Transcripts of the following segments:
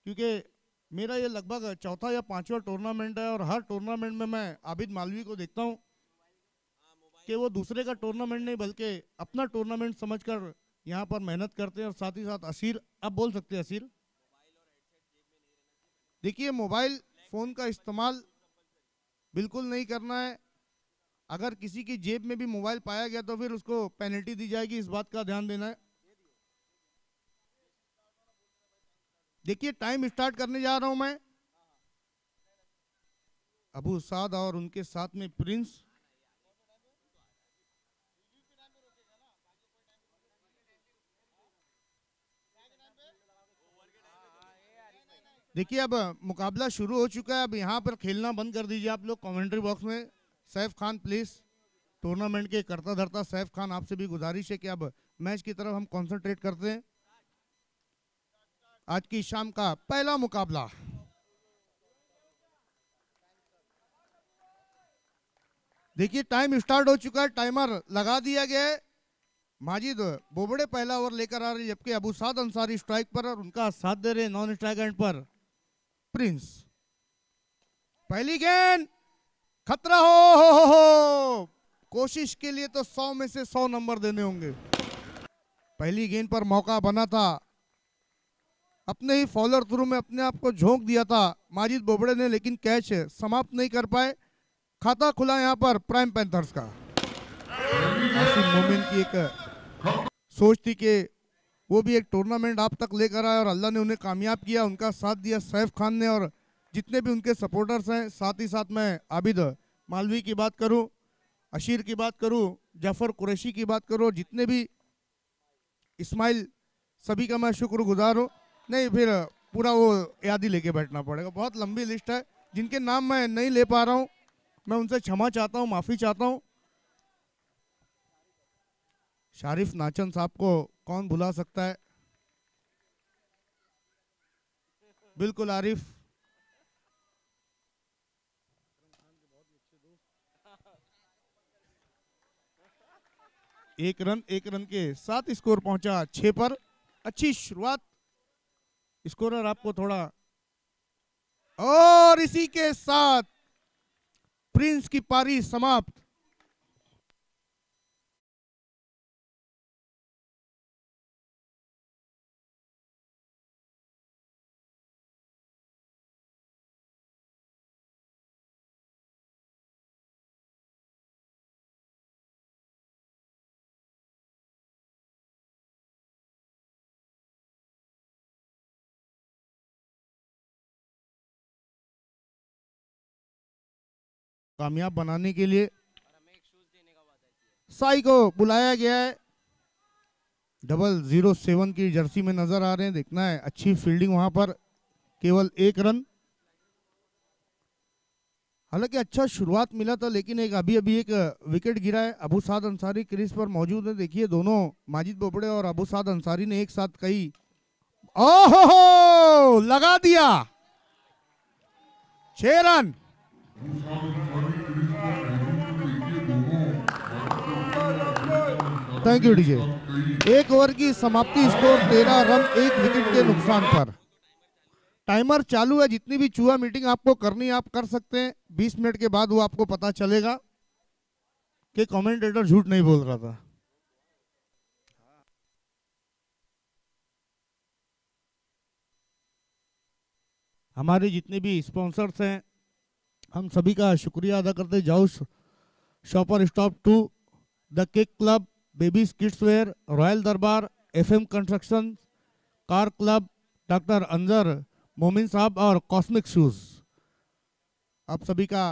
क्योंकि मेरा ये लगभग चौथा या पांचवा टूर्नामेंट है और हर टूर्नामेंट में मैं आबिद मालवी को देखता हूँ कि वो दूसरे का टूर्नामेंट नहीं बल्कि अपना टूर्नामेंट समझकर यहाँ पर मेहनत करते हैं। और साथ ही साथ असीर, अब बोल सकते हैं असीर। देखिए, मोबाइल फ़ोन का इस्तेमाल बिल्कुल नहीं करना है। अगर किसी की जेब में भी मोबाइल पाया गया तो फिर उसको पेनल्टी दी जाएगी, इस बात का ध्यान देना है। देखिए, टाइम स्टार्ट करने जा रहा हूं मैं। अबू साद और उनके साथ में प्रिंस। देखिए, अब मुकाबला शुरू हो चुका है। अब यहाँ पर खेलना बंद कर दीजिए आप लोग कमेंट्री बॉक्स में। सैफ खान प्लीज, टूर्नामेंट के करता धरता सैफ खान, आपसे भी गुजारिश है कि अब मैच की तरफ हम कंसंट्रेट करते हैं। आज की शाम का पहला मुकाबला। देखिए, टाइम स्टार्ट हो चुका है, टाइमर लगा दिया गया है। माजिद बोबड़े पहला ओवर लेकर आ रहे हैं, जबकि अबू साद अंसारी स्ट्राइक पर और उनका साथ दे रहे नॉन स्ट्राइक एंड पर प्रिंस। पहली गेंद, खतरा हो। कोशिश के लिए तो 100 में से 100 नंबर देने होंगे। पहली गेंद पर मौका बना था, अपने ही फॉलोअर थ्रू में अपने आप को झोंक दिया था माजिद बोबड़े ने, लेकिन कैच समाप्त नहीं कर पाए। खाता खुला यहाँ पर प्राइम पैंथर्स का। आसिम मोमिन की एक सोच थी कि वो भी एक टूर्नामेंट आप तक लेकर आए और अल्लाह ने उन्हें कामयाब किया। उनका साथ दिया सैफ खान ने और जितने भी उनके सपोर्टर्स हैं। साथ ही साथ मैं आबिद मालवी की बात करूं, अशीर की बात करूं, जाफर कुरैशी की बात करूं, जितने भी इस्माइल, सभी का मैं शुक्रगुजार हूँ। नहीं फिर पूरा वो याद ही लेके बैठना पड़ेगा, बहुत लंबी लिस्ट है। जिनके नाम मैं नहीं ले पा रहा हूँ मैं उनसे क्षमा चाहता हूँ, माफ़ी चाहता हूँ। शारिफ नाचन साहब को कौन भुला सकता है। बिल्कुल आरिफ। एक रन के साथ स्कोर पहुंचा 6 पर। अच्छी शुरुआत। स्कोरर आपको थोड़ा, और इसी के साथ प्रिंस की पारी समाप्त। कामयाब बनाने के लिए साई को बुलाया गया है। 007 की जर्सी में नजर आ रहे हैं। देखना है, अच्छी फील्डिंग वहां पर, केवल 1 रन। हालांकि अच्छा शुरुआत मिला था, लेकिन अभी एक विकेट गिरा है। अबू साद अंसारी क्रीज पर मौजूद है। देखिए, दोनों माजिद बोबड़े और अबू साद अंसारी ने एक साथ कई, ओहो, लगा दिया। 6 run. Thank you DJ. 1 over की समाप्ति, स्कोर 13 रन 1 विकेट के नुकसान पर। टाइमर चालू है। जितनी भी चूहा मीटिंग आपको करनी आप कर सकते हैं। 20 मिनट के बाद वो आपको पता चलेगा कि कमेंटेटर झूठ नहीं बोल रहा था। हमारे जितने भी स्पॉन्सर्स हैं, हम सभी का शुक्रिया अदा करते हैं। जाउस shopper stop 2, the cake club, babies kids wear, royal Darbar, FM construction, car club, doctor Anzar Momin sahab और कॉस्मिक शूज। आप सभी का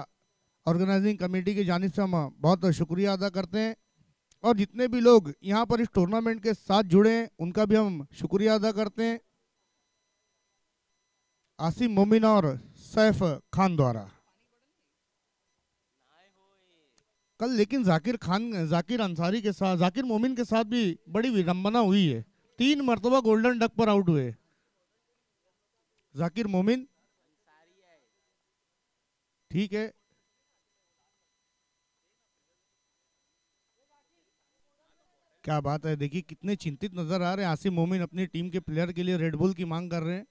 ऑर्गेनाइजिंग कमेटी की जानिब से हम बहुत शुक्रिया अदा करते हैं। और जितने भी लोग यहाँ पर इस टूर्नामेंट के साथ जुड़े हैं उनका भी हम शुक्रिया अदा करते हैं, आसिम मोमिन और सैफ खान द्वारा। कल लेकिन जाकिर अंसारी के साथ, जाकिर मोमिन के साथ भी बड़ी विडंबना हुई है। 3 मरतबा गोल्डन डक पर आउट हुए जाकिर मोमिन। ठीक है, क्या बात है। देखिए कितने चिंतित नजर आ रहे हैं आसिम मोमिन, अपनी टीम के प्लेयर के लिए रेडबुल की मांग कर रहे हैं।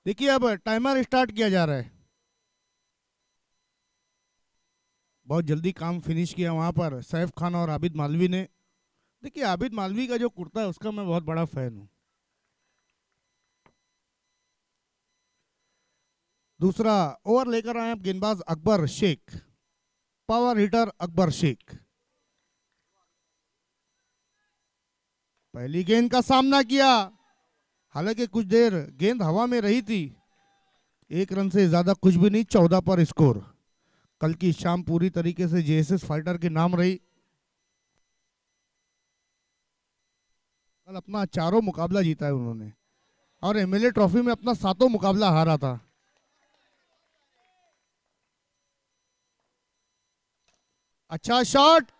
देखिए अब टाइमर स्टार्ट किया जा रहा है। बहुत जल्दी काम फिनिश किया वहां पर सैफ खान और आबिद मालवी ने। देखिए आबिद मालवी का जो कुर्ता है उसका मैं बहुत बड़ा फैन हूं। दूसरा ओवर लेकर आए हैं गेंदबाज अकबर शेख, पावर हिटर अकबर शेख। पहली गेंद का सामना किया, हालांकि कुछ देर गेंद हवा में रही थी। एक रन से ज्यादा कुछ भी नहीं, 14 पर स्कोर। कल की शाम पूरी तरीके से जेएसएस फाइटर के नाम रही। कल अपना चारों मुकाबला जीता है उन्होंने और एमएलए ट्रॉफी में अपना 7वां मुकाबला हारा था। अच्छा शॉट,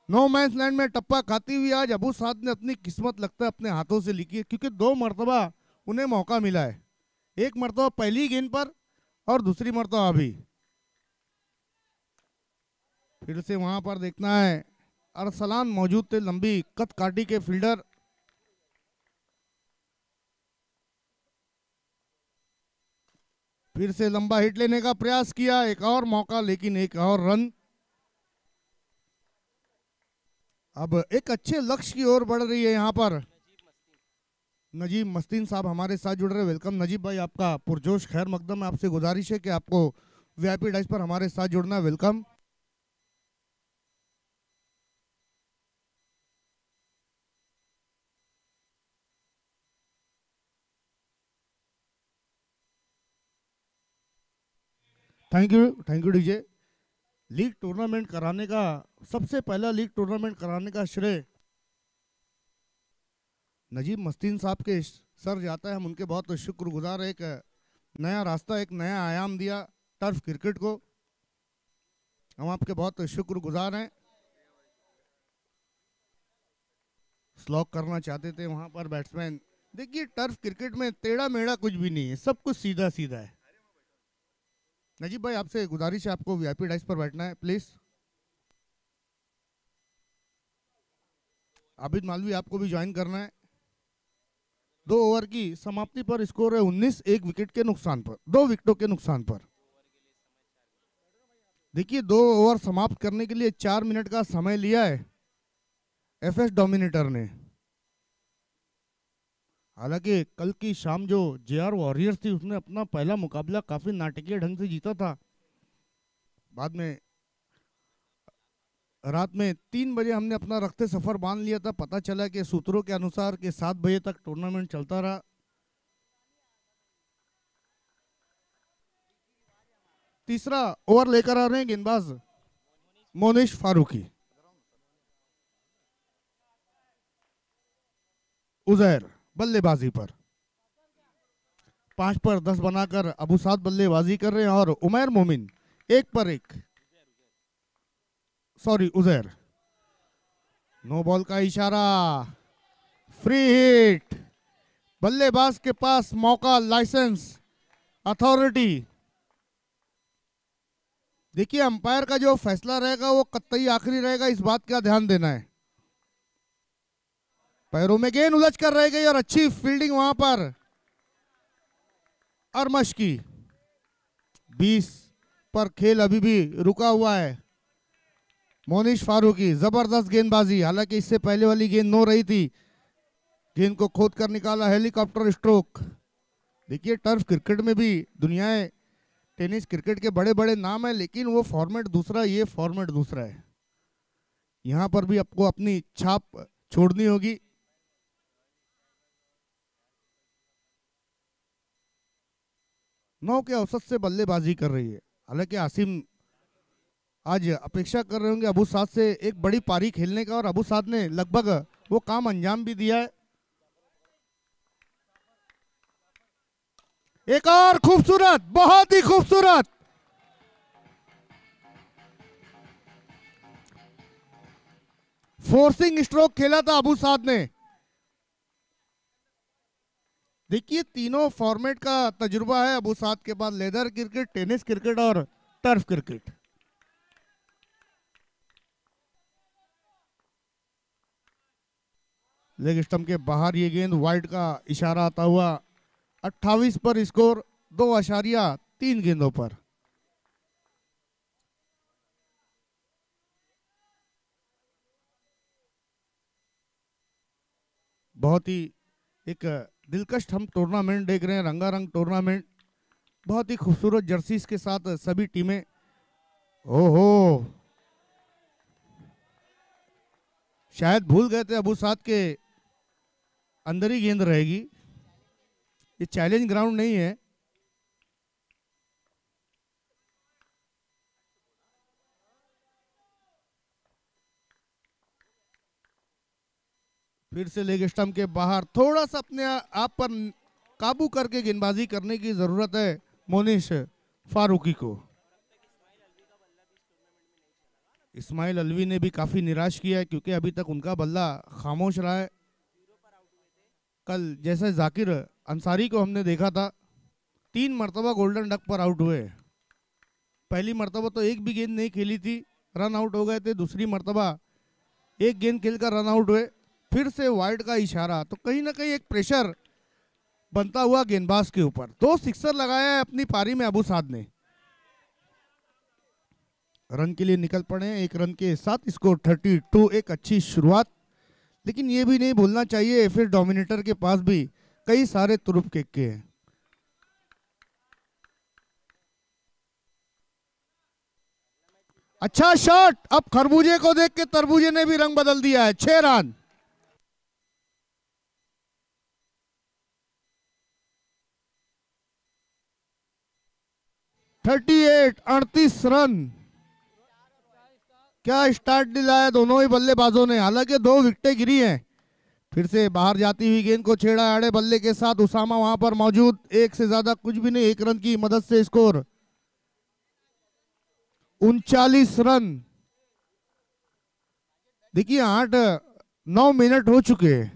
नो मैच लैंड में टप्पा खाती हुई आज अबू साद ने अपनी किस्मत लगता है अपने हाथों से लिखी है, क्योंकि 2 मरतबा उन्हें मौका मिला है। एक मरतबा पहली गेंद पर और दूसरी मरतबा अभी। फिर से वहां पर देखना है, अरसलान मौजूद थे, लंबी कद काटी के फील्डर। फिर से लंबा हिट लेने का प्रयास किया, एक और मौका लेकिन एक और रन। अब एक अच्छे लक्ष्य की ओर बढ़ रही है यहाँ पर। नजीब मस्तीन साहब हमारे साथ जुड़ रहे, वेलकम नजीब भाई, आपका पुरजोश खैर मकदम है। आपसे गुजारिश है कि आपको वीआईपी डाइस पर हमारे साथ जुड़ना, welcome. Thank you DJ. League tournament कराने का, सबसे पहला लीग टूर्नामेंट कराने का श्रेय नजीब मस्तीन साहब के सर जाता है। हम उनके बहुत शुक्रगुजार है। एक नया रास्ता, एक नया आयाम दिया टर्फ क्रिकेट को। हम आपके बहुत शुक्रगुजार हैं। स्लॉक करना चाहते थे वहां पर बैट्समैन। देखिए टर्फ क्रिकेट में टेढ़ा मेढ़ा कुछ भी नहीं है, सब कुछ सीधा सीधा है। नजीब भाई आपसे गुजारिश है, आपको वीआईपी डाइस पर बैठना है प्लीज। आबिद मालवी आपको भी ज्वाइन करना है। 2 ओवर की समाप्ति पर स्कोर है 19, 1 विकेट के नुकसान पर, 2 विकेटों के नुकसान पर। देखिए 2 ओवर समाप्त करने के लिए 4 मिनट का समय लिया है एफएस डोमिनेटर ने। हालांकि कल की शाम जो जेआर वॉरियर्स थी उसने अपना पहला मुकाबला काफी नाटकीय ढंग से जीता था। बाद में रात में 3 बजे हमने अपना रखते सफर बांध लिया था। पता चला कि सूत्रों के अनुसार कि 7 बजे तक टूर्नामेंट चलता रहा। तीसरा ओवर लेकर आ रहे हैं गेंदबाज मोनिश फारूकी। उजैर बल्लेबाजी पर, 5 पर 10 बनाकर अबू साद बल्लेबाजी कर रहे हैं और उमैर मोमिन 1 पर 1। सॉरी उजैर, नो बॉल का इशारा, फ्री हिट। बल्लेबाज के पास मौका, लाइसेंस, अथॉरिटी। देखिए अंपायर का जो फैसला रहेगा वो कतई आखिरी रहेगा, इस बात का ध्यान देना है। पैरों में गेंद उलझ कर रह गई और अच्छी फील्डिंग वहां पर अरमश की। 20 पर खेल अभी भी रुका हुआ है। मोनिश फारूकी जबरदस्त गेंदबाजी, हालांकि इससे पहले वाली गेंद नो रही थी, गेंद को खोद कर निकाला, हेलीकॉप्टर स्ट्रोक। देखिए टर्फ क्रिकेट में भी दुनिया टेनिस क्रिकेट के बड़े बड़े नाम है, लेकिन वो फॉर्मेट दूसरा, ये फॉर्मेट दूसरा है। यहां पर भी आपको अपनी छाप छोड़नी होगी। नौ के औसत से बल्लेबाजी कर रही है। हालांकि आसिम आज अपेक्षा कर रहे होंगे अबू साद से एक बड़ी पारी खेलने का, और अबू साद ने लगभग वो काम अंजाम भी दिया है। एक और खूबसूरत, बहुत ही खूबसूरत फोर्सिंग स्ट्रोक खेला था अबू साद ने। देखिए तीनों फॉर्मेट का तजुर्बा है अबू साद के पास, लेदर क्रिकेट, टेनिस क्रिकेट और टर्फ क्रिकेट। लेग स्टंप के बाहर ये गेंद, वाइड का इशारा आता हुआ 28 पर स्कोर 2.3 गेंदों पर। बहुत ही एक दिलकश हम टूर्नामेंट देख रहे हैं, रंगारंग टूर्नामेंट, बहुत ही खूबसूरत जर्सीज के साथ सभी टीमें। ओहो, शायद भूल गए थे अबू साद के अंदर ही गेंद रहेगी। ये चैलेंज ग्राउंड नहीं है। फिर से लेग स्टंप के बाहर, थोड़ा सा अपने आप पर काबू करके गेंदबाजी करने की जरूरत है मोनिश फारूकी को। इस्माइल अलवी ने भी काफी निराश किया है क्योंकि अभी तक उनका बल्ला खामोश रहा है। कल जैसे जाकिर अंसारी को हमने देखा था, 3 मरतबा गोल्डन डक पर आउट हुए। पहली मरतबा तो एक भी गेंद नहीं खेली थी, रन आउट हो गए थे। दूसरी मरतबा एक गेंद खेलकर रन आउट हुए। फिर से वाइड का इशारा, तो कहीं ना कहीं एक प्रेशर बनता हुआ गेंदबाज के ऊपर। 2 सिक्सर लगाया है अपनी पारी में अबू साद ने। रन के लिए निकल पड़े हैं, 1 रन के साथ स्कोर 32। एक अच्छी शुरुआत, लेकिन ये भी नहीं भूलना चाहिए फिर डोमिनेटर के पास भी कई सारे तुरुप के हैं। अच्छा शॉट, अब खरबूजे को देख के तरबूजे ने भी रंग बदल दिया है। 6 रन। Thirty 38 run. क्या स्टार्ट दिलाया दोनों ही बल्लेबाजों ने, हालांकि 2 विकेटें गिरी हैं। फिर से बाहर जाती हुई गेंद को छेड़ा आड़े बल्ले के साथ उसामा वहां पर मौजूद। एक से ज्यादा कुछ भी नहीं, 1 रन की मदद से स्कोर 39 रन। देखिए 8-9 मिनट हो चुके हैं।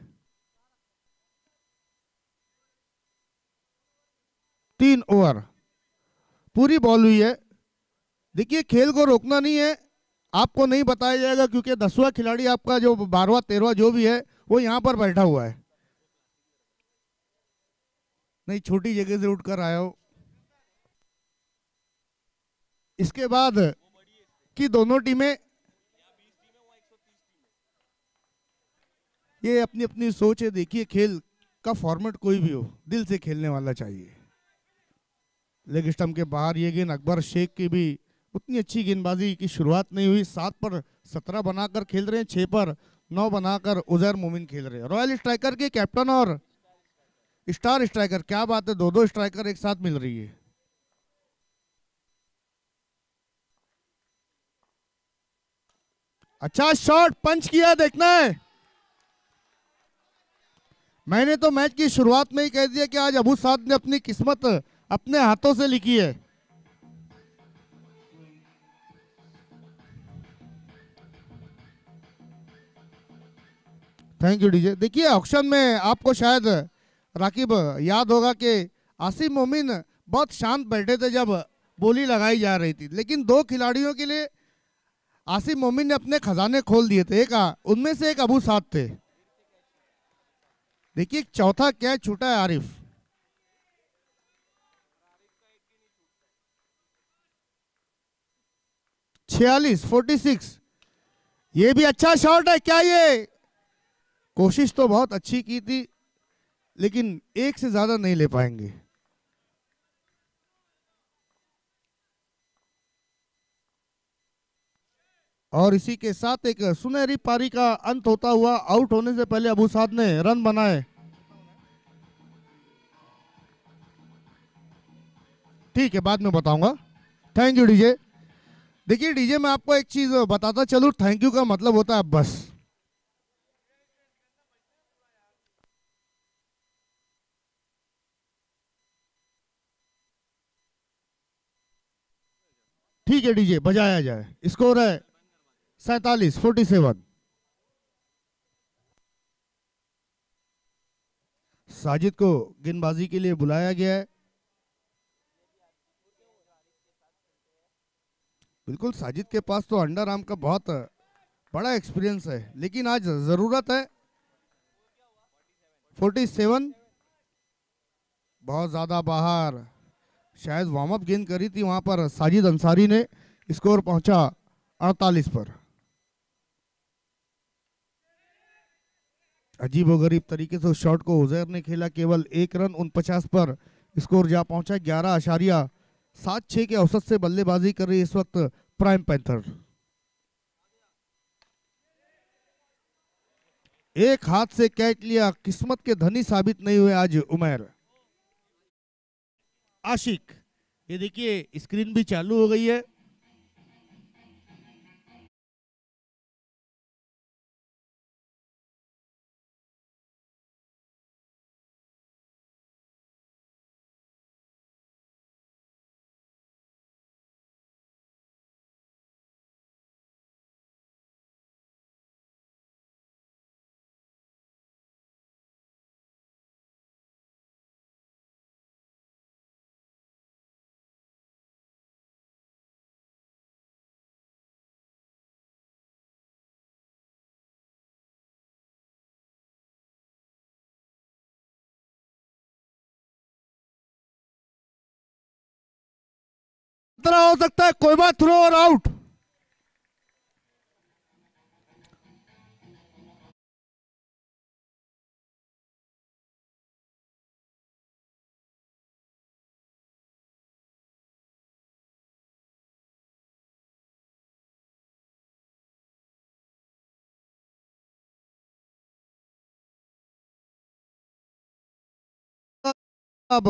3 ओवर पूरी बॉल हुई है। देखिए खेल को रोकना नहीं है, आपको नहीं बताया जाएगा क्योंकि 10वां खिलाड़ी आपका जो 12वां 13वां जो भी है वो यहां पर बैठा हुआ है। नहीं, छोटी जगह से उठकर आया हो। इसके बाद की दोनों टीमें, ये अपनी अपनी सोच है। देखिए खेल का फॉर्मेट कोई भी हो, दिल से खेलने वाला चाहिए। लेग स्टंप के बाहर ये गेंद, अकबर शेख की भी उतनी अच्छी गेंदबाजी की शुरुआत नहीं हुई। 7 पर 17 बनाकर खेल रहे हैं, 6 पर 9 बनाकर उजैर मोमिन खेल रहे हैं। रॉयल स्ट्राइकर के कैप्टन और स्टार स्ट्राइकर, क्या बात है, 2-2 स्ट्राइकर एक साथ मिल रही है। अच्छा शॉट, पंच किया, देखना है। मैंने तो मैच की शुरुआत में ही कह दिया कि आज अबू साद ने अपनी किस्मत अपने हाथों से लिखी है। Thank you DJ. देखिए ऑक्शन में आपको शायद राकिब याद होगा कि आसिम मोमिन बहुत शांत बैठे थे जब बोली लगाई जा रही थी, लेकिन 2 खिलाड़ियों के लिए आसिम मोमिन ने अपने खजाने खोल दिए थे। एक उनमें से एक अबू साद थे। देखिए चौथा कैच छूटा है आरिफ। छियालीस 46। ये भी अच्छा शॉट है क्या? ये कोशिश तो बहुत अच्छी की थी, लेकिन एक से ज्यादा नहीं ले पाएंगे। और इसी के साथ एक सुनहरी पारी का अंत होता हुआ, आउट होने से पहले अबू साद ने रन बनाए। ठीक है, बाद में बताऊंगा। Thank you DJ. देखिए डीजे, मैं आपको एक चीज बताता चलूं, थैंक यू का मतलब होता है बस। ठीक है डीजे, बजाया जाए। स्कोर है 47-47। साजिद को गेंदबाजी के लिए बुलाया गया है। बिल्कुल, साजिद के पास तो अंडर आर्म का बहुत बड़ा एक्सपीरियंस है, लेकिन आज जरूरत है 47। बहुत ज्यादा बाहर, शायद वार्म अप गेंद करी थी वहां पर साजिद अंसारी ने। स्कोर पहुंचा 48 पर। अजीबोगरीब तरीके से उस शॉट को उजैर ने खेला, केवल 1 रन 49 पर स्कोर जा पहुंचा 11.76 के औसत से बल्लेबाजी कर रही इस वक्त प्राइम पैंथर। एक हाथ से कैच लिया, किस्मत के धनी साबित नहीं हुए आज उमैर। आशिक, ये देखिए स्क्रीन भी चालू हो गई है। तरह हो सकता है, कोई बात, थ्रो और आउट। अब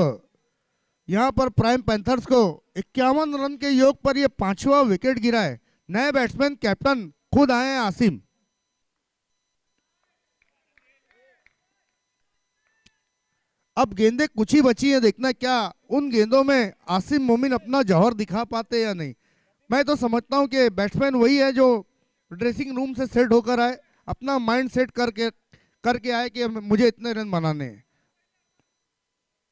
यहां पर प्राइम पैंथर्स को 51 रन के योग पर यह 5वां विकेट गिरा है। नए बैट्समैन कैप्टन खुद आए हैं आसिम। अब गेंदें कुछ ही बची हैं, देखना क्या उन गेंदों में आसिम मोमिन अपना जौहर दिखा पाते या नहीं। मैं तो समझता हूं कि बैट्समैन वही है जो ड्रेसिंग रूम से सेट होकर आए, अपना माइंड सेट करके आए कि मुझे इतने रन बनाने हैं।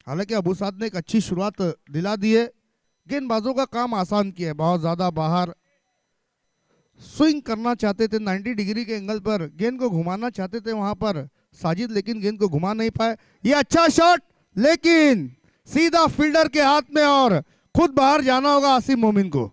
हालांकि अबू साद ने एक अच्छी शुरुआत दिला दी है, गेंदबाजों का काम आसान किया है। बहुत ज्यादा बाहर स्विंग करना चाहते थे 90 डिग्री के एंगल पर, गेंद को घुमाना चाहते थे वहां पर साजिद, लेकिन गेंद को घुमा नहीं पाए। ये अच्छा शॉट, लेकिन सीधा फील्डर के हाथ में और खुद बाहर जाना होगा आसिम मोमिन को।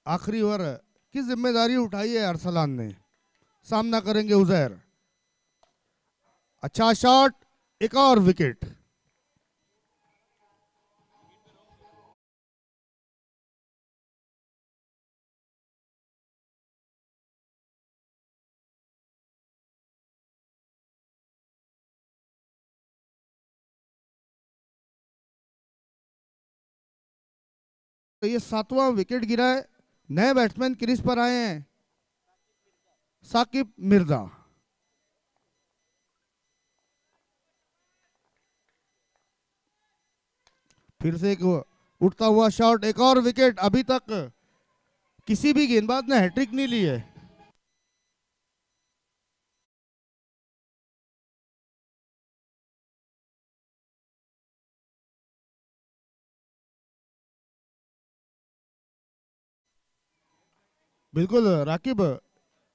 आखिरी ओवर की जिम्मेदारी उठाई है अरसलान ने, सामना करेंगे उजैर। अच्छा शॉट, एक और विकेट। तो ये 7वां विकेट गिरा है। नए बैट्समैन क्रीज पर आए हैं, साकिब मिर्जा। फिर से एक उठता हुआ शॉट, एक और विकेट। अभी तक किसी भी गेंदबाज ने हैट्रिक नहीं ली है। बिल्कुल राकिब,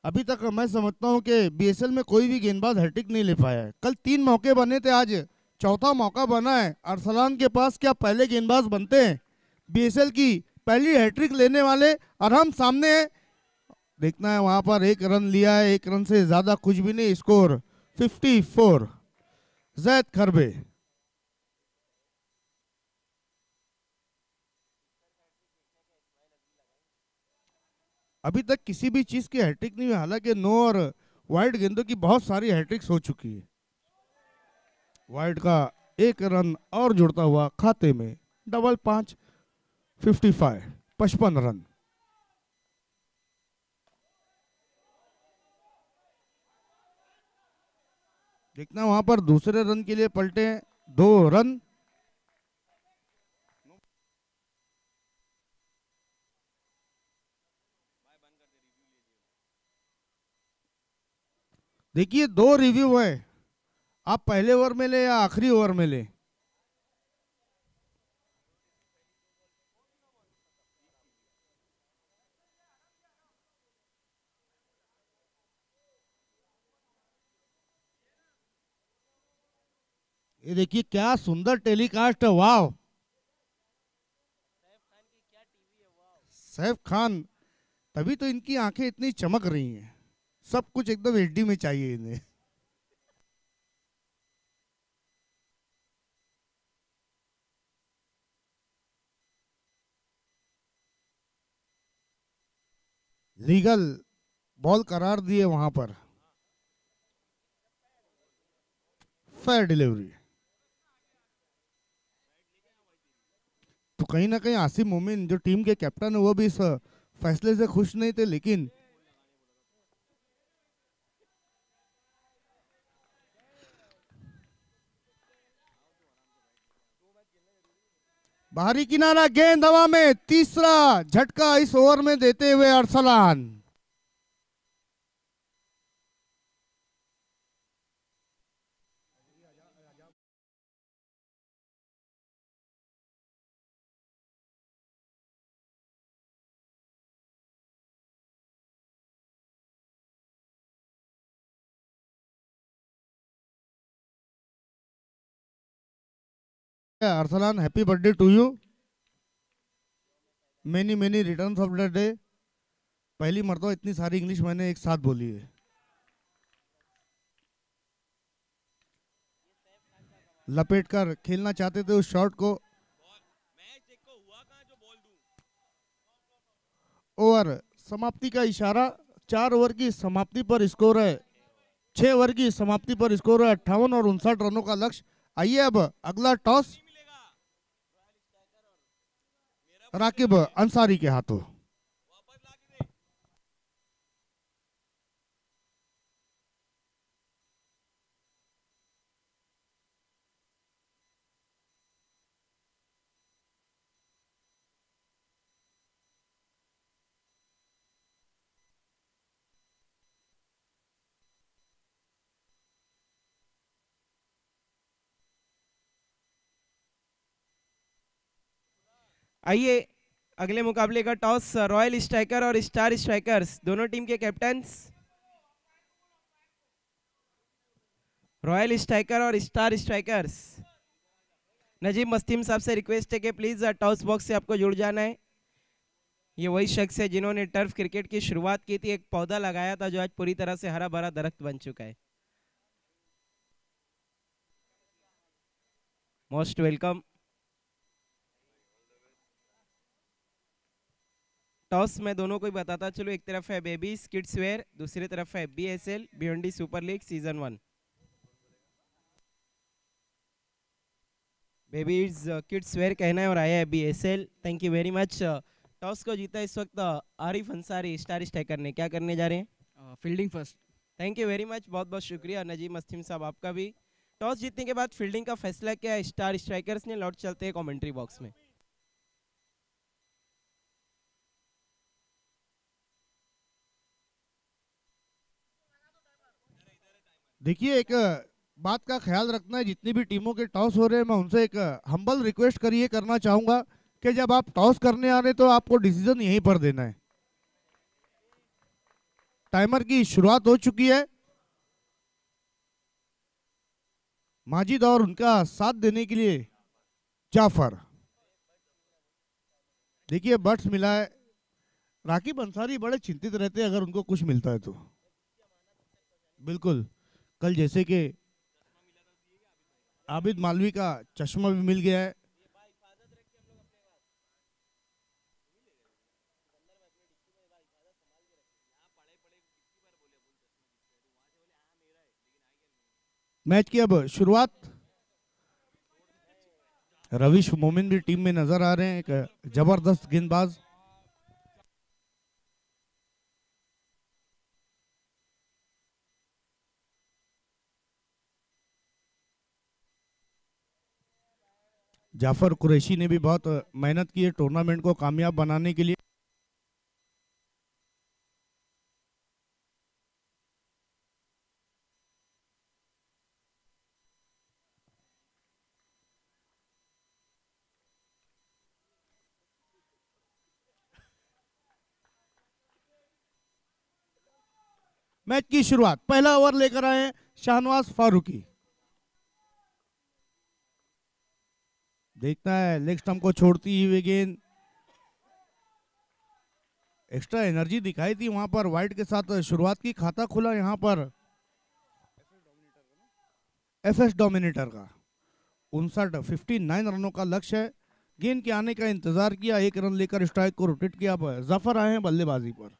अभी तक मैं समझता हूं कि बीएसएल में कोई भी गेंदबाज हैट्रिक नहीं ले पाया है। कल 3 मौके बने थे, आज चौथा मौका बना है अरसलान के पास। क्या पहले गेंदबाज बनते हैं बीएसएल की पहली हैट्रिक लेने वाले? और हम सामने हैं, देखना है वहां पर 1 रन लिया है, 1 रन से ज्यादा कुछ भी नहीं। स्कोर 54। जैद खरबे। अभी तक किसी भी चीज की हैट्रिक नहीं हुई, हालांकि नो और वाइड गेंदों की बहुत सारी हैट्रिक्स हो चुकी है। वाइड का 1 रन और जुड़ता हुआ खाते में, डबल 5, 55, 55 रन। देखना वहां पर दूसरे रन के लिए पलटे 2 रन। देखिए 2 रिव्यू है, आप पहले ओवर में ले या आखिरी ओवर में ले। ये देखिए क्या सुंदर टेलीकास्ट है, वाह। सैफ खान, तभी तो इनकी आंखें इतनी चमक रही हैं, सब कुछ एकदम एचडी में चाहिए इन्हें। लीगल बॉल करार दिए वहां पर, फेयर डिलीवरी। तो कहीं ना कहीं आसिम मोमिन जो टीम के कैप्टन है वो भी इस फैसले से खुश नहीं थे, लेकिन बाहरी किनारा, गेंद हवा में, तीसरा झटका इस ओवर में देते हुए Arsalan. Arsalan, happy birthday to you, many many returns of the day. पहली मर्तबा इतनी सारी इंग्लिश मैंने एक साथ बोली है। लपेट कर खेलना चाहते थे उस शॉट को। ओवर समाप्ति का इशारा, 4 ओवर की समाप्ति पर स्कोर है 6 ओवर की समाप्ति पर स्कोर है 58 और 59 रनों का लक्ष्य। आइए अब अगला टॉस राकिब अंसारी के हाथों। आइए अगले मुकाबले का टॉस रॉयल स्ट्राइकर और स्टार स्ट्राइकर्स दोनों टीम के कैप्टन्स, रॉयल स्ट्राइकर और स्टार स्ट्राइकर्स। नजीब मस्तीम साहब से रिक्वेस्ट है कि प्लीज टॉस बॉक्स से आपको जुड़ जाना है। ये वही शख्स है जिन्होंने टर्फ क्रिकेट की शुरुआत की थी, एक पौधा लगाया था जो आज पूरी तरह से हरा भरा दरख्त बन चुका है। Most welcome. टॉस में दोनों को ही बताता चलो, एक तरफ है बेबीज किड्स वेयर, दूसरी तरफ है BSL Bhiwandi super league season 1। Babies kids where कहना है और आया है BSL. Thank you very much. Toss को जीता इस वक्त आरिफ अंसारी स्टार स्ट्राइकर ने। क्या करने जा रहे हैं? Fielding first. Thank you very much, बहुत बहुत शुक्रिया नजीम मस्तीम साहब आपका भी। टॉस जीतने के बाद फील्डिंग का फैसला किया है स्टार स्ट्राइकर्स ने। लौट चलते हैं कमेंट्री बॉक्स में। देखिए एक बात का ख्याल रखना है, जितनी भी टीमों के टॉस हो रहे हैं मैं उनसे एक हम्बल रिक्वेस्ट करिए करना चाहूंगा कि जब आप टॉस करने आ रहे तो आपको डिसीजन यहीं पर देना है। टाइमर की शुरुआत हो चुकी है। माजिद और उनका साथ देने के लिए जाफर। देखिए बट्स मिला है। राकिब अंसारी बड़े चिंतित रहते हैं अगर उनको कुछ मिलता है तो। बिल्कुल, कल जैसे कि आबिद मालवी का चश्मा भी मिल गया है। मैच की अब शुरुआत। रविश मोमिन भी टीम में नजर आ रहे हैं, एक जबरदस्त गेंदबाज। जाफर कुरैशी ने भी बहुत मेहनत की है टूर्नामेंट को कामयाब बनाने के लिए। मैच की शुरुआत, पहला ओवर लेकर आए हैं शाहनवाज फारूकी। देखना है लेग स्टंप को छोड़ती हुई गेंद, एक्स्ट्रा एनर्जी दिखाई थी वहां पर वाइड के साथ शुरुआत की, खाता खुला यहां पर एफएस डोमिनेटर का। 59 रनों का लक्ष्य है। गेंद के आने का इंतजार किया, 1 रन लेकर स्ट्राइक को रोटेट किया। अब जफर आए हैं बल्लेबाजी पर।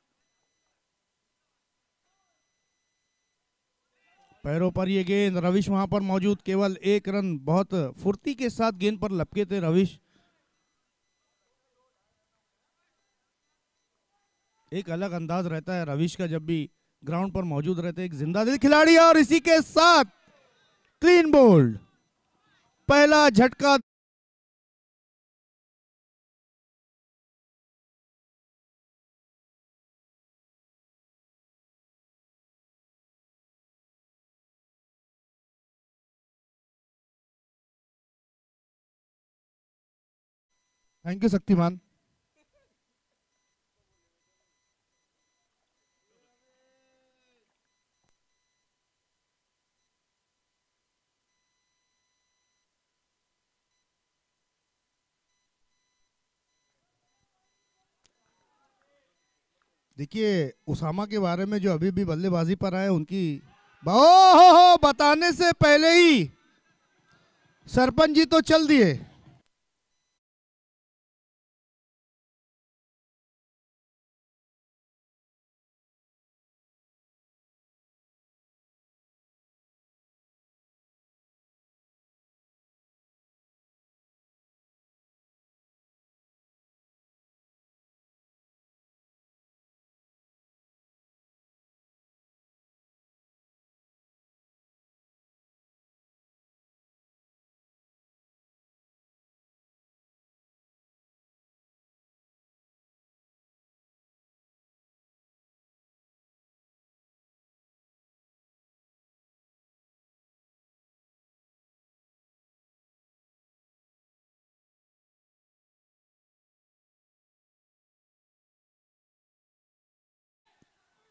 पैरों पर ये गेंद, रविश वहां पर मौजूद, केवल 1 रन। बहुत फुर्ती के साथ गेंद पर लपके थे रविश। एक अलग अंदाज रहता है रविश का जब भी ग्राउंड पर मौजूद रहते, एक जिंदा दिल खिलाड़ी। और इसी के साथ क्लीन बोल्ड, पहला झटका। Thank you Shaktimaan. देखिए उसामा के बारे में जो अभी भी बल्लेबाजी पर आए उनकी हो बताने से पहले ही सरपंच जी तो चल दिए।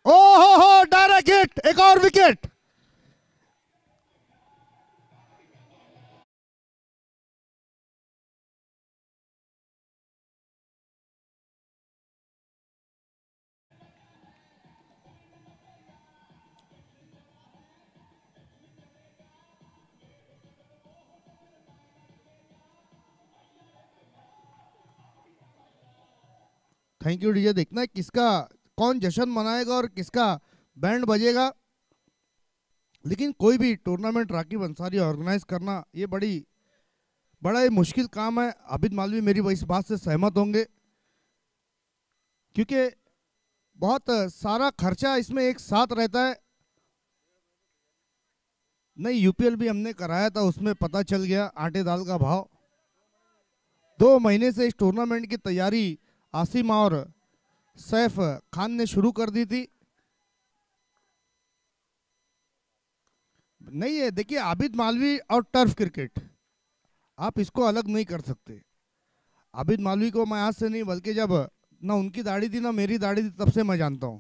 हो डायरेक्ट हिट, एक और विकेट। Thank you DJ. देखना है किसका कौन जश्न मनाएगा और किसका बैंड बजेगा। लेकिन कोई भी टूर्नामेंट राकीब अंसारी ऑर्गेनाइज करना ये बड़ा ही मुश्किल काम है। आबिद मालवी मेरी इस बात से सहमत होंगे, क्योंकि बहुत सारा खर्चा इसमें एक साथ रहता है। नहीं, यूपीएल भी हमने कराया था, उसमें पता चल गया आटे दाल का भाव। 2 महीने से इस टूर्नामेंट की तैयारी आसिम और सैफ खान ने शुरू कर दी थी। नहीं है, देखिए आबिद मालवी और टर्फ क्रिकेट, आप इसको अलग नहीं कर सकते। आबिद मालवी को मैं आज से नहीं, बल्कि जब ना उनकी दाढ़ी थी ना मेरी दाढ़ी थी तब से मैं जानता हूं।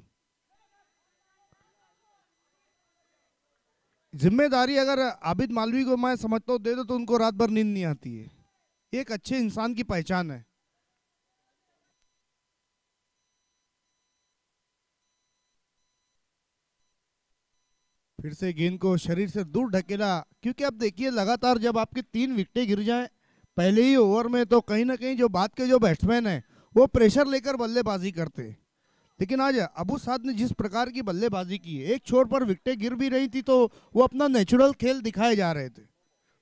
जिम्मेदारी अगर आबिद मालवी को मैं समझता हूँ दे दो तो उनको रात भर नींद नहीं आती है। एक अच्छे इंसान की पहचान है। फिर से गेंद को शरीर से दूर ढकेला, क्योंकि अब देखिए लगातार जब आपकी 3 विकेटें गिर जाएं पहले ही ओवर में, तो कहीं ना कहीं जो बात के जो बैट्समैन हैं वो प्रेशर लेकर बल्लेबाजी करते हैं। लेकिन आज अबू साद ने जिस प्रकार की बल्लेबाजी की है, एक छोर पर विकेटें गिर भी रही थी तो वो अपना नेचुरल खेल दिखाए जा रहे थे।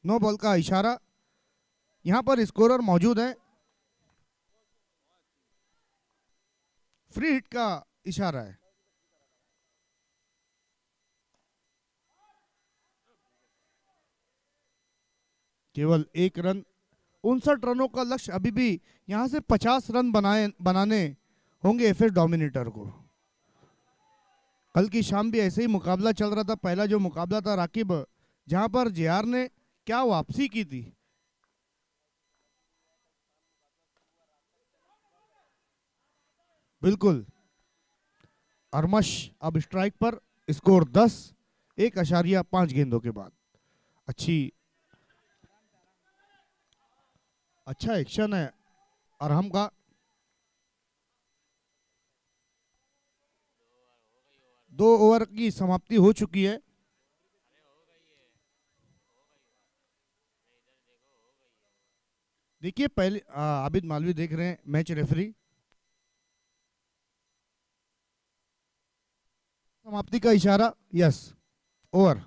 नो बॉल का इशारा, यहां पर स्कोरर मौजूद है, फ्री हिट का इशारा है। केवल 1 रन 59 रनों का लक्ष्य अभी भी, यहां से 50 रन बनाने होंगे एफएस डोमिनेटर को। कल की शाम भी ऐसे ही मुकाबला चल रहा था। पहला जो मुकाबला था राकिब, जहां पर जेआर ने क्या वापसी की थी। बिल्कुल, अरमश अब स्ट्राइक पर, स्कोर 10, 1.5 गेंदों के बाद। अच्छी अच्छा एक्शन है अरहम का। 2 ओवर की समाप्ति हो चुकी है। देखिए पहले आबिद मालवी देख रहे हैं मैच रेफरी। समाप्ति का इशारा, यस, ओवर।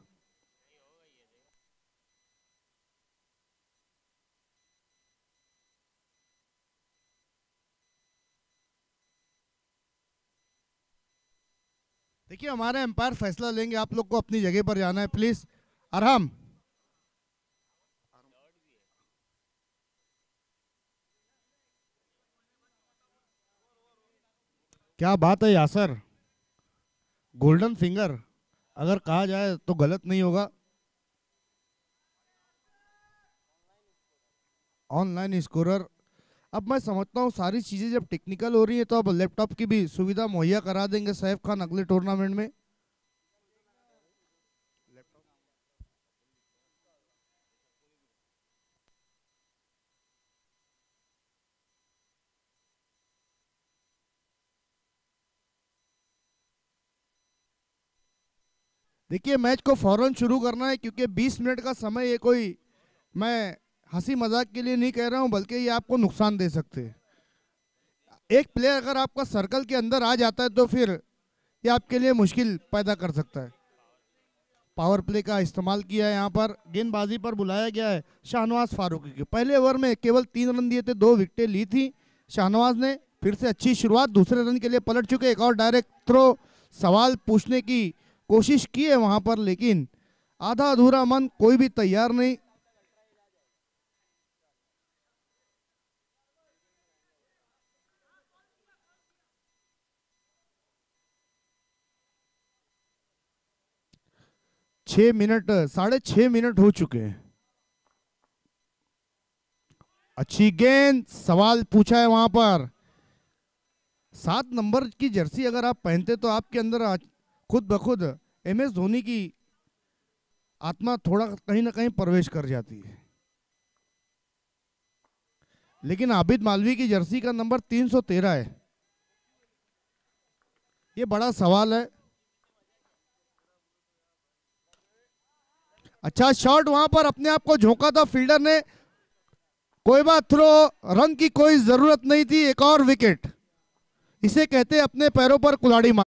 देखिए हमारे एम्पायर फैसला लेंगे, आप लोग को अपनी जगह पर जाना है प्लीज। अरहम, क्या बात है यासर, गोल्डन फिंगर अगर कहा जाए तो गलत नहीं होगा। ऑनलाइन स्कोरर, अब मैं समझता हूँ सारी चीजें जब टेक्निकल हो रही है तो अब लैपटॉप की भी सुविधा मुहैया करा देंगे सैफ खान अगले टूर्नामेंट में। देखिए मैच को फौरन शुरू करना है क्योंकि 20 मिनट का समय, ये कोई मैं हंसी मजाक के लिए नहीं कह रहा हूं, बल्कि ये आपको नुकसान दे सकते हैं। एक प्लेयर अगर आपका सर्कल के अंदर आ जाता है तो फिर ये आपके लिए मुश्किल पैदा कर सकता है। पावर प्ले का इस्तेमाल किया है, यहाँ पर गेंदबाजी पर बुलाया गया है शाहनवाज फारूकी के। पहले ओवर में केवल 3 रन दिए थे, 2 विकेटें ली थी शाहनवाज ने। फिर से अच्छी शुरुआत, दूसरे रन के लिए पलट चुके, एक और डायरेक्ट थ्रो। सवाल पूछने की कोशिश की है वहां पर, लेकिन आधा अधूरा मन, कोई भी तैयार नहीं। छह मिनट, 6.5 मिनट हो चुके हैं। अच्छी गेंद, सवाल पूछा है वहां पर। 7 नंबर की जर्सी अगर आप पहनते तो आपके अंदर खुद ब खुद एम एस धोनी की आत्मा थोड़ा कहीं ना कहीं प्रवेश कर जाती है। लेकिन आबिद मालवी की जर्सी का नंबर 313 है, ये बड़ा सवाल है। अच्छा शॉट वहां पर अपने आप को झोंका था फील्डर ने। कोई बात, थ्रो, रन की कोई जरूरत नहीं थी, एक और विकेट। इसे कहते हैं अपने पैरों पर कुल्हाड़ी मार।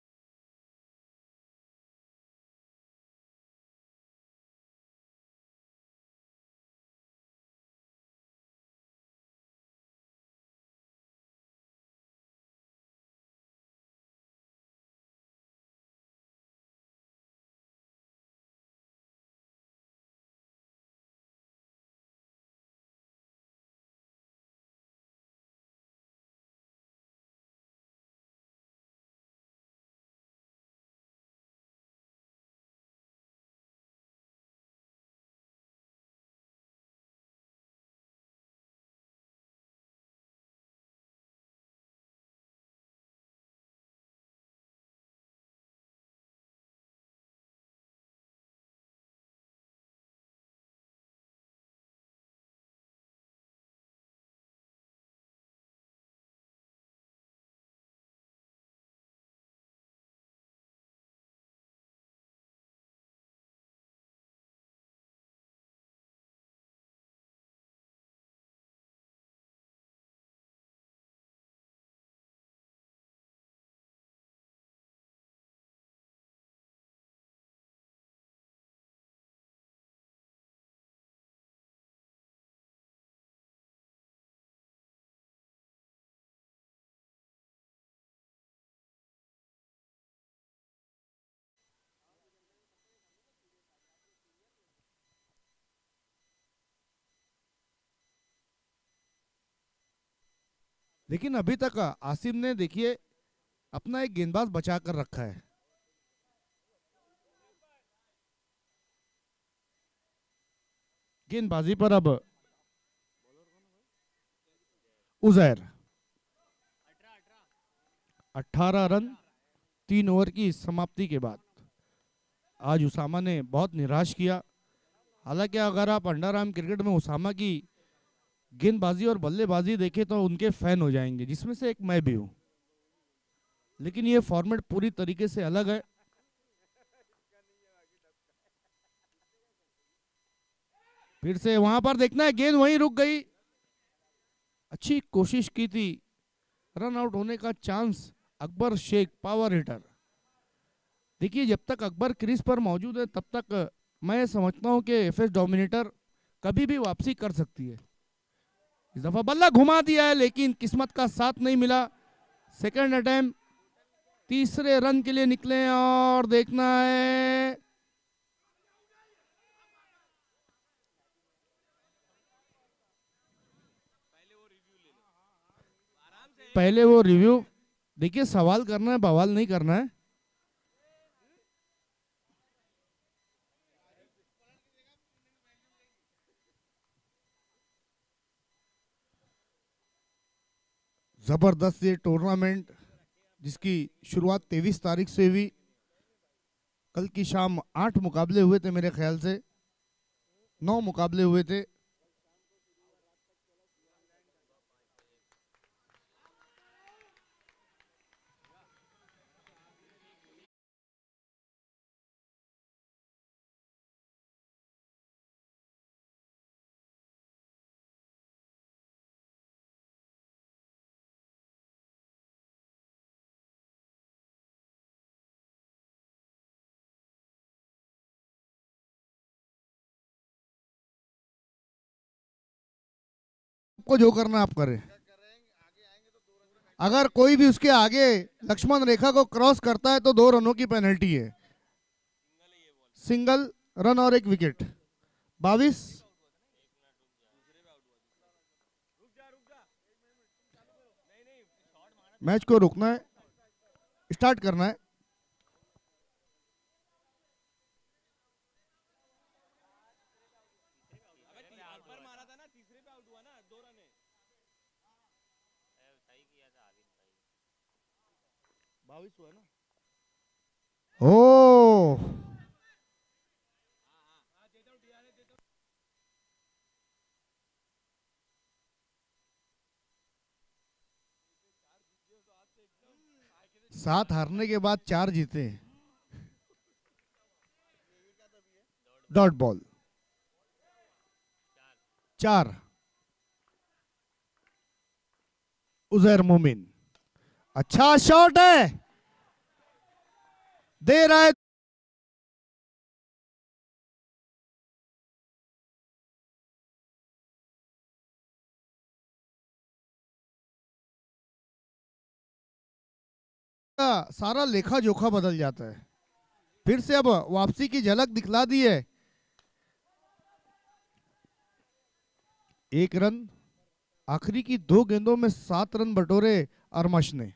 लेकिन अभी तक आसिम ने देखिए अपना एक गेंदबाज बचा कर रखा है। गेंदबाजी पर अब उजैर, 18 रन 3 ओवर की समाप्ति के बाद। आज उसामा ने बहुत निराश किया। हालांकि अगर आप अंडर आर्म क्रिकेट में उसामा की गेंदबाजी और बल्लेबाजी देखें तो उनके फैन हो जाएंगे, जिसमें से एक मैं भी हूं। लेकिन ये फॉर्मेट पूरी तरीके से अलग है। फिर से वहां पर देखना है, गेंद वहीं रुक गई। अच्छी कोशिश की थी, रन आउट होने का chance. Akbar Shaikh power hitter. देखिए जब तक अकबर क्रीज पर मौजूद है तब तक मैं समझता हूं कि एफएस डोमिनेटर कभी भी वापसी कर सकती है। इस दफा बल्ला घुमा दिया है लेकिन किस्मत का साथ नहीं मिला। सेकंड अटेम्प्ट, तीसरे रन के लिए निकले और देखना है पहले वो रिव्यू। देखिए सवाल करना है, बवाल नहीं करना है। जबरदस्त ये टूर्नामेंट जिसकी शुरुआत 23 तारीख से हुई। कल की शाम 8 मुकाबले हुए थे, मेरे ख्याल से 9 मुकाबले हुए थे। आपको जो करना है आप करें। अगर कोई भी उसके आगे लक्ष्मण रेखा को क्रॉस करता है तो 2 रनों की पेनल्टी है। सिंगल रन और 1 विकेट। 22। मैच को रुकना है, स्टार्ट करना है। ओ 7 हारने के बाद 4 जीते। Dot ball 4। उजैर मोमिन, अच्छा शॉट है, दे रहा है। सारा लेखा जोखा बदल जाता है। फिर से अब वापसी की झलक दिखला दी है। 1 रन, आखिरी की 2 गेंदों में 7 रन बटोरे अरमश ने।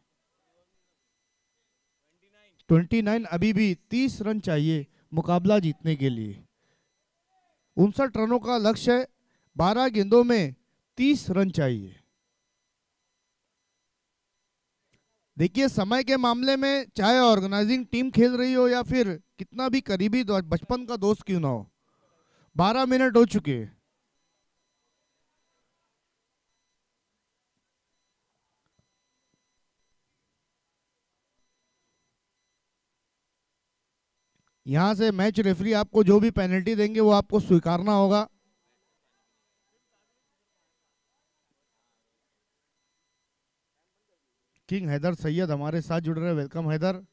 29, अभी भी 30 रन चाहिए मुकाबला जीतने के लिए। 59 रनों का लक्ष्य है, 12 गेंदों में 30 रन चाहिए। देखिए समय के मामले में चाहे ऑर्गेनाइजिंग टीम खेल रही हो या फिर कितना भी करीबी बचपन का दोस्त क्यों ना हो, 12 मिनट हो चुके हैं। यहां से मैच रेफरी आपको जो भी पेनल्टी देंगे वो आपको स्वीकारना होगा। किंग हैदर सैयद हमारे साथ जुड़ रहे हैं, वेलकम हैदर।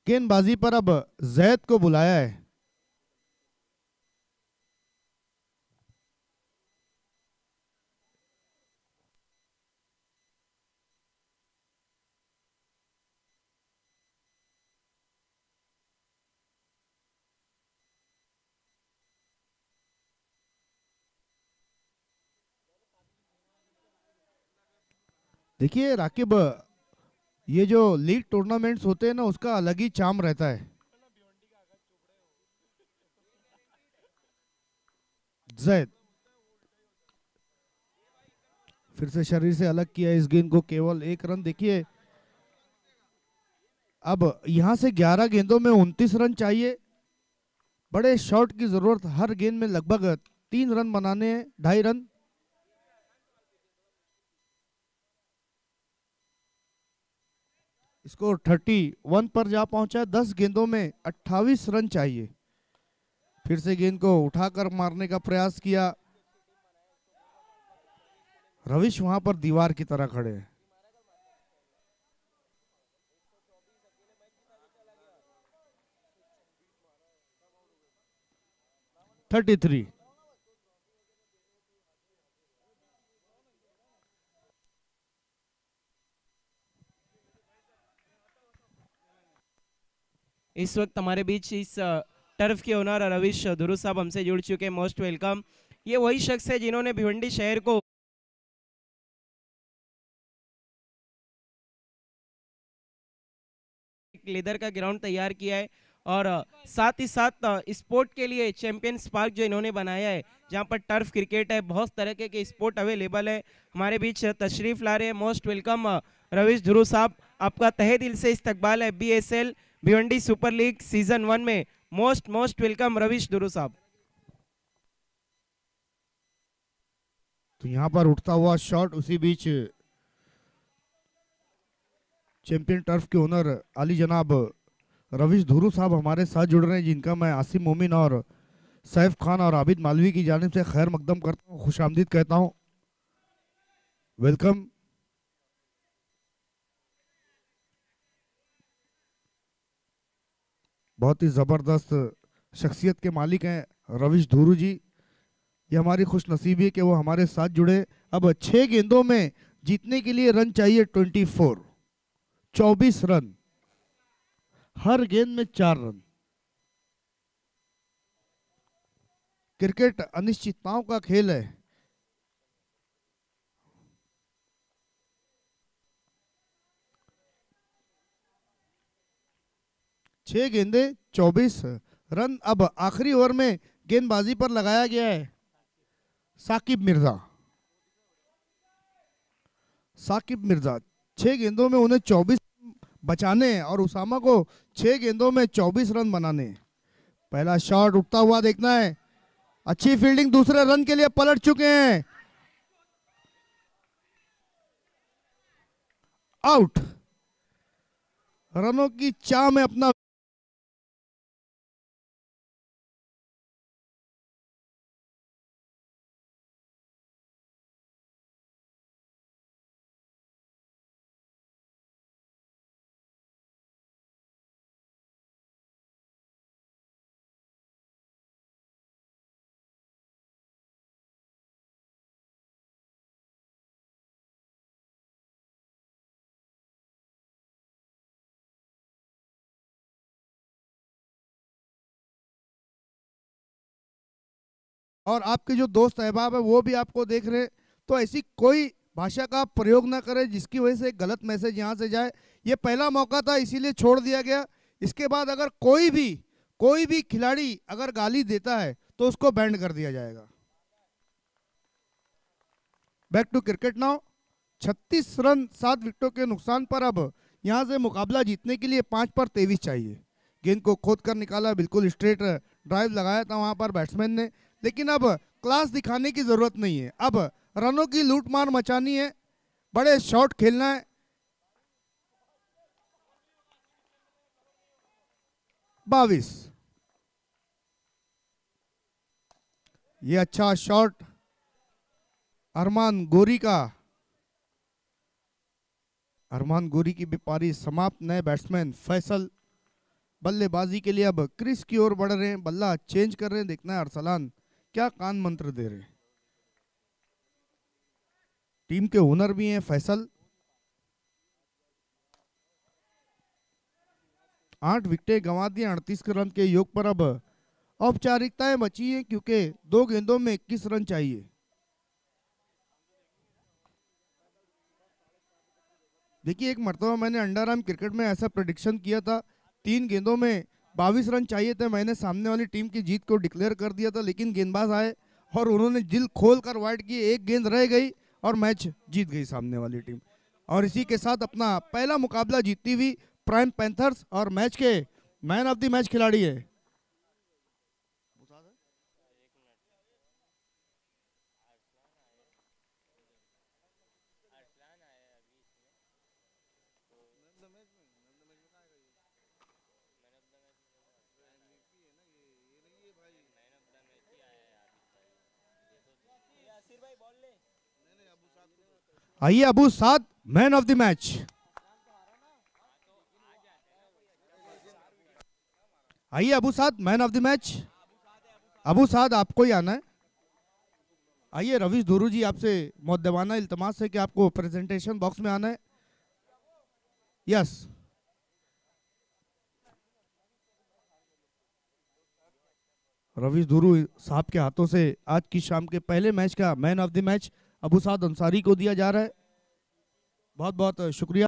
गेंदबाजी पर अब जैद को बुलाया है। देखिए राकिब, ये जो लीग टूर्नामेंट्स होते हैं ना, उसका अलग ही चार्म रहता है। जैद फिर से शरीर से अलग किया इस गेंद को, केवल 1 रन। देखिए अब यहां से 11 गेंदों में 29 रन चाहिए। बड़े शॉट की जरूरत, हर गेंद में लगभग 3 रन बनाने हैं, 2.5 रन। स्कोर 31 पर जा पहुंचा है। 10 गेंदों में 28 रन चाहिए। फिर से गेंद को उठाकर मारने का प्रयास किया। रविश वहां पर दीवार की तरह खड़े हैं। 33। इस वक्त हमारे बीच इस टर्फ के ओनर रविश धुरू साहब हमसे जुड़ चुके हैं। Most welcome. ये वही शख्स है जिन्होंने भिवंडी शहर को लेदर का ग्राउंड तैयार किया है और साथ ही साथ स्पोर्ट के लिए चैंपियंस पार्क जो इन्होंने बनाया है, जहां पर टर्फ क्रिकेट है, बहुत तरह के स्पोर्ट अवेलेबल है। हमारे बीच तशरीफ ला रहे हैं। मोस्ट वेलकम रविश धुरू साहब, आपका तहे दिल से इस्तकबाल है BSL Bhiwandi super league season 1 में। मोस्ट वेलकम रविश धुरू साहब। तो यहां पर उठता हुआ शॉट, उसी बीच चैंपियन टर्फ के ओनर अली जनाब रविश धुरू साहब हमारे साथ जुड़ रहे हैं, जिनका मैं आसिम मोमिन और सैफ खान और आबिद मालवी की जानिब से खैर मकदम करता हूँ, खुशामदीद कहता हूँ, वेलकम। बहुत ही जबरदस्त शख्सियत के मालिक हैं रविश धुरू जी। ये हमारी खुशनसीबी है कि वो हमारे साथ जुड़े। अब 6 गेंदों में जीतने के लिए रन चाहिए 24 रन, हर गेंद में 4 रन। क्रिकेट अनिश्चितताओं का खेल है। छह गेंदे 24 रन। अब आखिरी ओवर में गेंदबाजी पर लगाया गया है साकिब मिर्जा। 6 गेंदों में उन्हें 24 बचाने हैं और उसामा को 6 गेंदों में 24 रन बनाने हैं। पहला शॉट उठता हुआ देखना है। अच्छी फील्डिंग, दूसरे रन के लिए पलट चुके हैं। आउट। रनों की चाह में अपना और आपके जो दोस्त अहबाब है वो भी आपको देख रहे हैं, तो ऐसी कोई भाषा का प्रयोग ना करें जिसकी वजह से गलत मैसेज यहाँ से जाए। ये पहला मौका था, इसीलिए छोड़ दिया गया। इसके बाद अगर कोई भी खिलाड़ी अगर गाली देता है तो उसको बैंड कर दिया जाएगा। Back to cricket now. 36 run 7 विकेटों के नुकसान पर अब यहाँ से मुकाबला जीतने के लिए 5 पर 23 चाहिए। गेंद को खोद कर निकाला, बिल्कुल स्ट्रेट ड्राइव लगाया था वहां पर बैट्समैन ने, लेकिन अब क्लास दिखाने की जरूरत नहीं है। अब रनों की लूटमार मचानी है, बड़े शॉट खेलना है। 22। ये अच्छा शॉट अरमान गोरी का। अरमान गोरी की भी पारी समाप्त। नए बैट्समैन फैसल बल्लेबाजी के लिए अब क्रीज की ओर बढ़ रहे हैं, बल्ला चेंज कर रहे हैं। देखना है अरसलान क्या कान मंत्र दे रहे हैं। टीम के ओनर भी हैं फैसल। 8 विकेटें गंवा दिए 38 रन के योग पर। अब औपचारिकताएं बची हैं क्योंकि 2 गेंदों में 21 रन चाहिए। देखिए, एक मरतबा मैंने अंडर आर्म क्रिकेट में ऐसा प्रेडिक्शन किया था, 3 गेंदों में 22 रन चाहिए थे, मैंने सामने वाली टीम की जीत को डिक्लेयर कर दिया था, लेकिन गेंदबाज आए और उन्होंने दिल खोल कर वाइड की, एक गेंद रह गई और मैच जीत गई सामने वाली टीम। और इसी के साथ अपना पहला मुकाबला जीतती हुई प्राइम पैंथर्स और मैच के मैन ऑफ द मैच खिलाड़ी है। आइए Abu Saad, man of the match. आइए Abu Saad, man of the match. Abu Saad, आपको ही आना है। आइए रवीश धुरू जी, आपसे मुद्दबाना इल्तमास है कि आपको प्रेजेंटेशन बॉक्स में आना है। यस। रवीश धुरू साहब के हाथों से आज की शाम के पहले मैच का man of the match Abu Saad Ansari को दिया जा रहा है। बहुत बहुत शुक्रिया।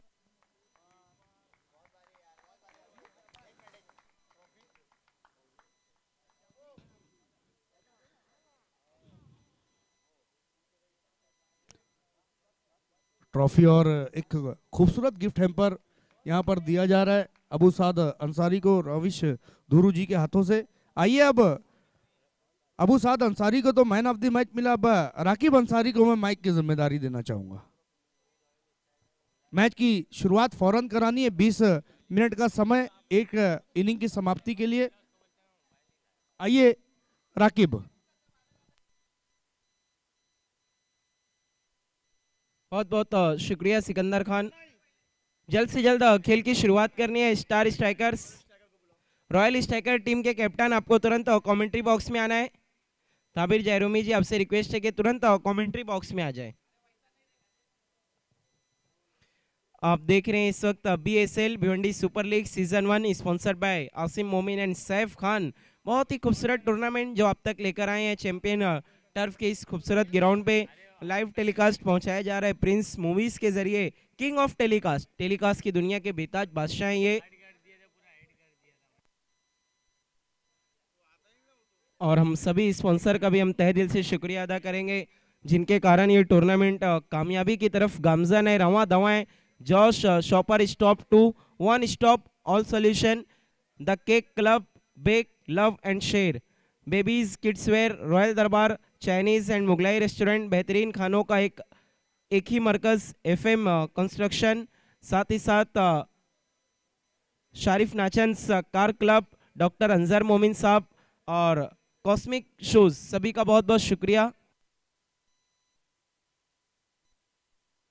ट्रॉफी और एक खूबसूरत गिफ्ट हैम्पर यहाँ पर दिया जा रहा है अबू साद अंसारी को रवीश धुरू जी के हाथों से। आइए, अब अबू साद अंसारी को तो मैन ऑफ द मैच मिला, अब राकिब अंसारी को मैं माइक की जिम्मेदारी देना चाहूंगा। मैच की शुरुआत फौरन करानी है, 20 मिनट का समय एक इनिंग की समाप्ति के लिए। आइए राकिब। बहुत बहुत शुक्रिया सिकंदर खान। जल्द से जल्द खेल की शुरुआत करनी है। Star strikers royal striker team के कैप्टन आपको तुरंत कमेंट्री बॉक्स में आना है। ताबिर जयरोमी जी, आपसे रिक्वेस्ट है कि तुरंत कमेंट्री बॉक्स में आ जाए। आप देख रहे हैं इस वक्त BSL Bhiwandi super league season 1 sponsored by Asim मोमिन एंड सैफ खान। बहुत ही खूबसूरत टूर्नामेंट जो आप तक लेकर आए हैं चैंपियन टर्फ के इस खूबसूरत ग्राउंड पे। लाइव टेलीकास्ट पहुंचाया जा रहा है प्रिंस मूवीज के जरिए। किंग ऑफ टेलीकास्ट की दुनिया के बेताज बादशाह हैं ये। और हम सभी स्पॉन्सर का भी हम तहे दिल से शुक्रिया अदा करेंगे जिनके कारण ये टूर्नामेंट कामयाबी की तरफ गामजन है। रवां दवाएं जॉश shopper stop 2 1 stop all solution, the cake club, bake love and share, babies kids wear, royal Darbar Chinese and Mughlai restaurant, बेहतरीन खानों का एक ही मरकज, FM कंस्ट्रक्शन, साथ ही साथ शारिफ नाचंस car club, doctor Anzar Momin sahab और कॉस्मिक शूज, सभी का बहुत बहुत शुक्रिया।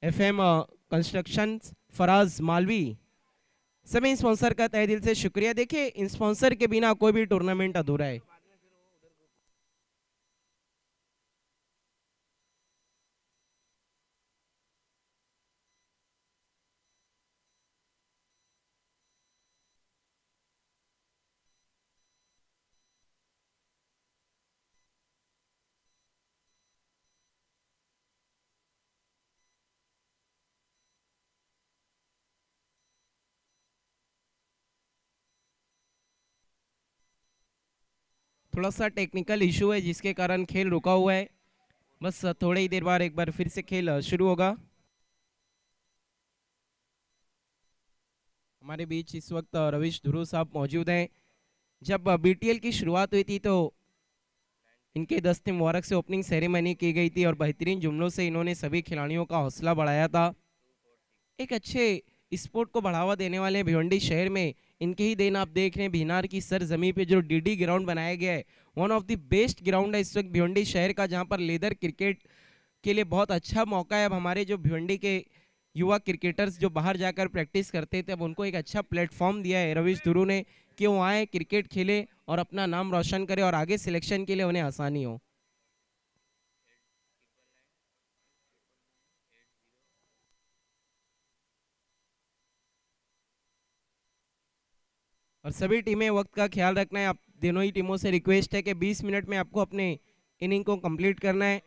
FM कंस्ट्रक्शन, फराज मालवी, सभी स्पॉन्सर का तहे दिल से शुक्रिया। देखिए, इन स्पॉन्सर के बिना कोई भी टूर्नामेंट अधूरा है। थोड़ा सा टेक्निकल इशू है जिसके कारण खेल रुका हुआ है। बस थोड़ी ही देर बाद एक बार फिर से खेल शुरू होगा। हमारे बीच इस वक्त रवीश धुरू साहब मौजूद हैं। जब BTL की शुरुआत हुई थी तो इनके दस्ते मुबारक से ओपनिंग सेरेमनी की गई थी और बेहतरीन जुमलों से इन्होंने सभी खिलाड़ियों का हौसला बढ़ाया था। एक अच्छे स्पोर्ट को बढ़ावा देने वाले भिवंडी शहर में इनके ही देन आप देख रहे हैं भिनार की सरजमी पे जो DD ग्राउंड बनाया गया है, one of the best ground है इस वक्त भिवंडी शहर का, जहां पर लेदर क्रिकेट के लिए बहुत अच्छा मौका है। अब हमारे जो भिवंडी के युवा क्रिकेटर्स जो बाहर जाकर प्रैक्टिस करते थे, अब उनको एक अच्छा प्लेटफॉर्म दिया है रवीश धुरू ने कि वो आए, क्रिकेट खेले और अपना नाम रोशन करे और आगे सिलेक्शन के लिए उन्हें आसानी हो। और सभी टीमें वक्त का ख्याल रखना है। आप दोनों ही टीमों से रिक्वेस्ट है कि 20 मिनट में आपको अपने इनिंग को कंप्लीट करना है।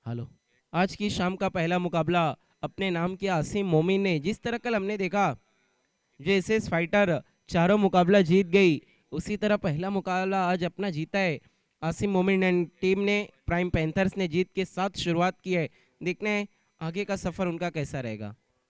हेलो। आज की शाम का पहला मुकाबला अपने नाम के आसिम मोमिन ने, जिस तरह कल हमने देखा जो एसएस फाइटर चारों मुकाबला जीत गई, उसी तरह पहला मुकाबला आज अपना जीता है आसिम मोमिन एंड टीम ने। प्राइम पैंथर्स ने जीत के साथ शुरुआत की है। देखने हैं आगे का सफर उनका कैसा रहेगा।